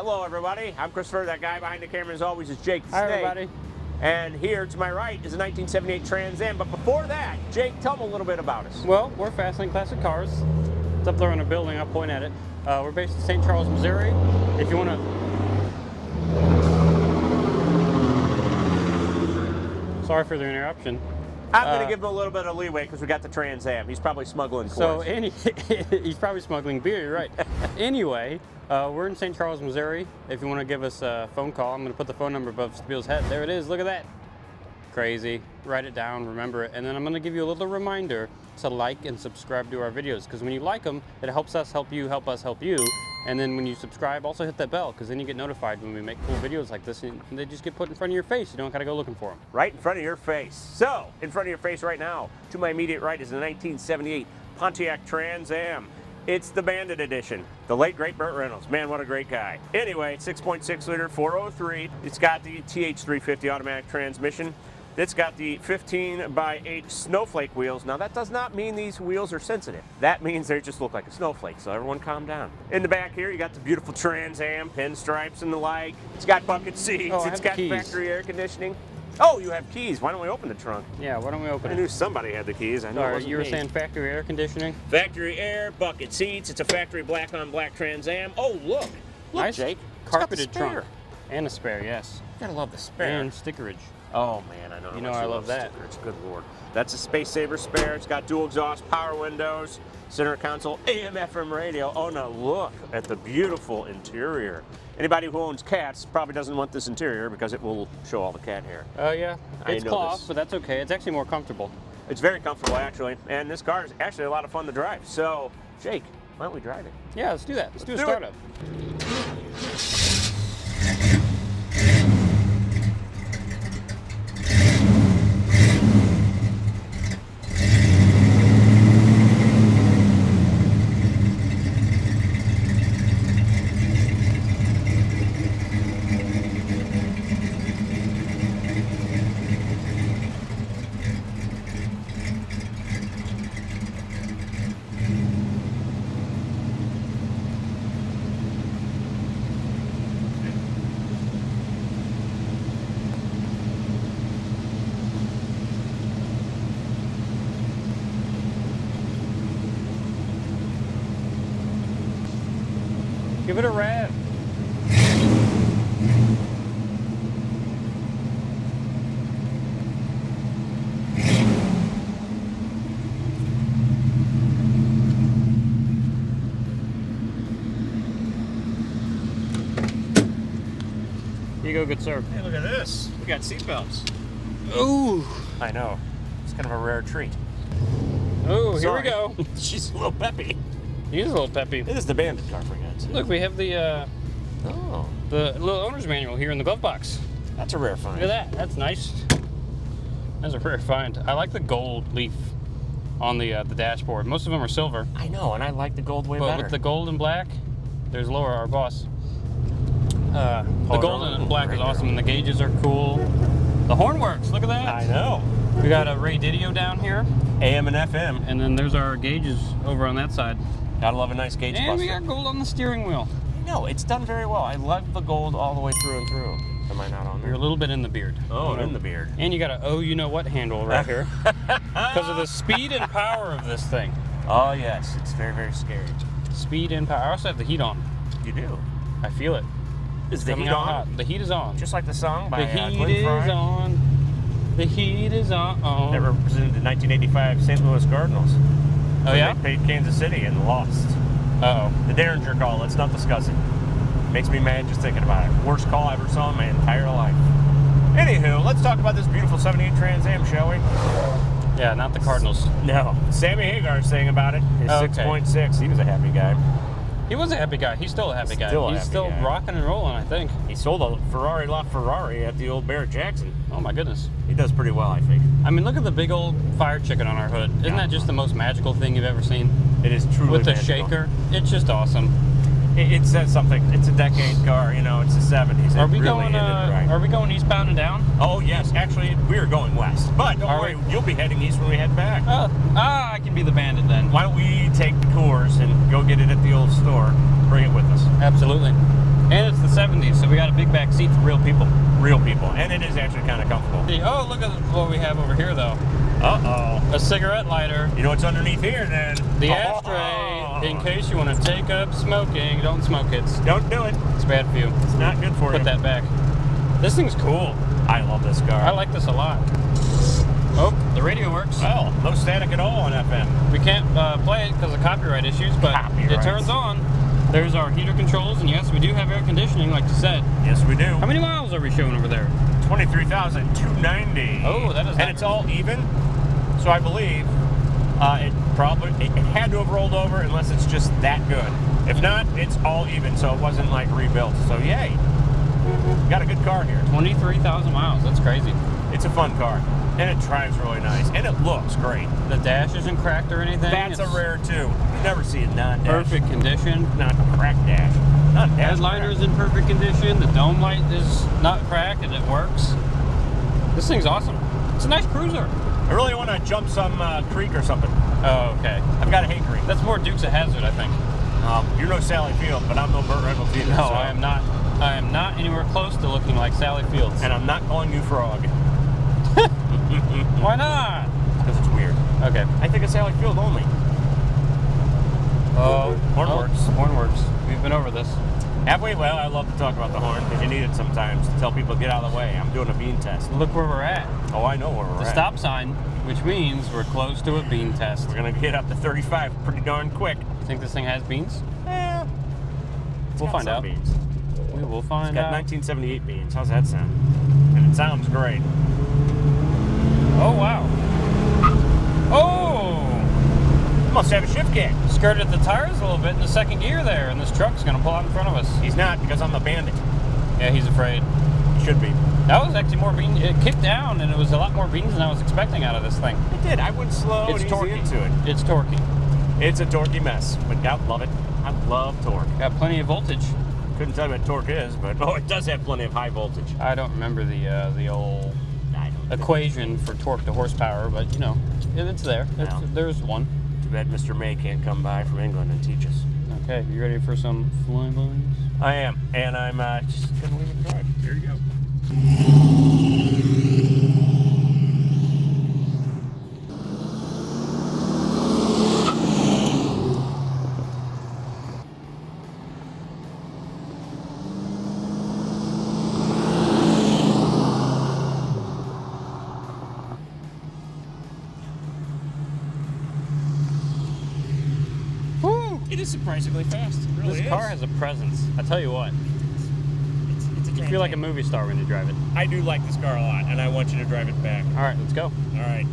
Hello, everybody. I'm Christopher. That guy behind the camera, as always, is Jake the Snake. Hi, everybody. And here to my right is a 1978 Trans Am. But before that, Jake, tell them a little bit about us. Well, we're Fastlane Classic Cars. It's up there in a building. I'll point at it. We're based in St. Charles, Missouri. If you want to... Sorry for the interruption. I'm going to give him a little bit of leeway because we got the Trans Am. He's probably smuggling cores. He's probably smuggling beer, you're right. Anyway, we're in St. Charles, Missouri. If you want to give us a phone call, I'm going to put the phone number above Spiel's head. There it is. Look at that. Crazy. Write it down, remember it. And then I'm going to give you a little reminder to like and subscribe to our videos, because when you like them, it helps us help you, help us help you. And then when you subscribe, also hit that bell, because then you get notified when we make cool videos like this, and they just get put in front of your face. You don't gotta go looking for them. Right in front of your face. So, in front of your face right now, to my immediate right is a 1978 Pontiac Trans Am. It's the Bandit Edition. The late, great Burt Reynolds. Man, what a great guy. Anyway, 6.6 liter, 403. It's got the TH350 automatic transmission. It's got the 15x8 Snowflake wheels. Now, that does not mean these wheels are sensitive. That means they just look like a snowflake, so everyone calm down. In the back here, you got the beautiful Trans Am, pinstripes and the like. It's got bucket seats. Oh, it's got factory air conditioning. Oh, you have keys. Why don't we open the trunk? Yeah, why don't we open it? I knew somebody had the keys. I know it wasn't you were me. saying factory air conditioning? Factory air, bucket seats. It's a factory black on black Trans Am. Oh, look. Look, Nice Jake. carpeted It's got the spare. trunk. And a spare, yes. You gotta love the spare. And stickerage. Oh man, I know. You know I love that. Stickers. Good lord. That's a Space Saver spare. It's got dual exhaust, power windows, center console, AM, FM radio. Oh, now look at the beautiful interior. Anybody who owns cats probably doesn't want this interior because it will show all the cat hair. Oh yeah, it's know cloth, this. but that's okay. It's actually more comfortable. It's very comfortable actually, and this car is actually a lot of fun to drive. So, Jake, why don't we drive it? Yeah, let's do that. Let's do a do it. startup. Give it a rev. Here you go, good sir. Hey, look at this. We got seatbelts. Ooh. I know. It's kind of a rare treat. Oh, here Sorry. we go. She's a little peppy. He is a little peppy. It is the Bandit car for God's sake. Look, we have the little owner's manual here in the glove box. That's a rare find. Look at that. That's nice. That's a rare find. I like the gold leaf on the dashboard. Most of them are silver. I know, and I like the gold way But better. with the gold and black, there's Laura, our boss. The gold and black is awesome, and the gauges are cool. The horn works. Look at that. I know. We got a Ray Didio down here, AM and FM. and then there's our gauges over on that side. Gotta love a nice gauge And buster. we got gold on the steering wheel. No, it's done very well. I love the gold all the way through and through. Am I not on there? You're a little bit in the beard. Oh, in the beard. And you got a oh-you-know-what handle right here. Because of the speed and power of this thing. Oh, yes. It's very, very scary. Speed and power. I also have the heat on. You do. I feel it. Is the Coming heat out on? hot. The heat is on. Just like the song by The heat Glenn is Frey. on. The heat is on. That represented the 1985 St. Louis Cardinals. Oh, When yeah? They played Kansas City and lost. Uh-oh. The Derringer call. Let's not discuss it. Makes me mad just thinking about it. Worst call I ever saw in my entire life. Anywho, let's talk about this beautiful 78 Trans Am, shall we? Yeah, not the Cardinals. No. Sammy Hagar's saying about it. His Okay. 6.6. He was a happy guy. He was a happy guy. He's still a happy guy. Still a He's happy still guy. rocking and rolling, I think. He sold a Ferrari LaFerrari at the old Barrett Jackson. Oh, my goodness. He does pretty well, I think. I mean, look at the big old fire chicken on our hood. Isn't that just the most magical thing you've ever seen? It is truly With the magical. shaker. It's just awesome. It says something. It's a decade car, you know, it's the 70s. Are we really going? ended right. Are we going eastbound and down? Oh, yes. Actually, we're going west. But don't Are worry, we? you'll be heading east when we head back. I can be the bandit then. Why don't we take the Coors and go get it at the old store, bring it with us. Absolutely. And it's the 70s, so we got a big back seat for real people. Real people. And it is actually kind of comfortable. Oh, look at what we have over here, though. Uh-oh. A cigarette lighter. You know what's underneath here, then? The ashtray, in case you want to take up smoking. Don't smoke, kids. Don't do it. It's bad for you. It's not good for you. Put that back. This thing's cool. I love this car. I like this a lot. Oh, the radio works. Well, no static at all on FM. We can't play it because of copyright issues, but it turns on. There's our heater controls, and yes, we do have air conditioning, like you said. Yes, we do. How many miles are we showing over there? 23,290. Oh, that is. And it's all even. So I believe it had to have rolled over unless it's just that good. If not, it's all even, so it wasn't like rebuilt. So yay, got a good car here. 23,000 miles. That's crazy. It's a fun car, and it drives really nice, and it looks great. The dash isn't cracked or anything. That's a rare too. You never see a non-dash. Perfect condition. Not cracked dash. Not dash. Headliner's in perfect condition. The dome light is not cracked, and it works. This thing's awesome. It's a nice cruiser. I really want to jump some creek or something. Oh, okay. I've got a hate creek. That's more Dukes of Hazzard, I think. You're no Sally Field, but I'm no Burt Reynolds either. No, so. I am not. I am not anywhere close to looking like Sally Fields. And I'm not calling you Frog. Why not? Because it's weird. Okay. I think it's Sally Field only. Oh, Horn works. Horn works. We've been over this. Have we? Well, I love to talk about the horn because you need it sometimes to tell people to get out of the way. I'm doing a bean test. Look where we're at. Oh, I know where we're The at. stop sign, which means we're close to a bean test. We're going to get up to 35 pretty darn quick. Think this thing has beans? Yeah. We'll find out. Beans. We will It's find got out. 1978 beans. How's that sound? And it sounds great. Oh, wow. Oh! Must have a shift kick. Skirted the tires a little bit in the second gear there, and this truck's going to pull out in front of us. He's not because I'm the bandit. Yeah, he's afraid. He should be. That was actually more beans. It kicked down, and it was a lot more beans than I was expecting out of this thing. It did. I went slow It's and easy torquey. into it. It's torquey. It's a torquey mess, but I love it. I love torque. Got plenty of voltage. Couldn't tell you what torque is, but it does have plenty of high voltage. I don't remember the old I don't equation for torque to horsepower, but you know, it's there. No. There's one. Too bad Mr. May can't come by from England and teach us. Okay, you ready for some flybys? I am, and I'm just gonna leave it drive. There you go. It is surprisingly fast. It really This car has a presence. I tell you what, It's you feel like a movie star when you drive it. I do like this car a lot, and I want you to drive it back. All right, let's go. All right.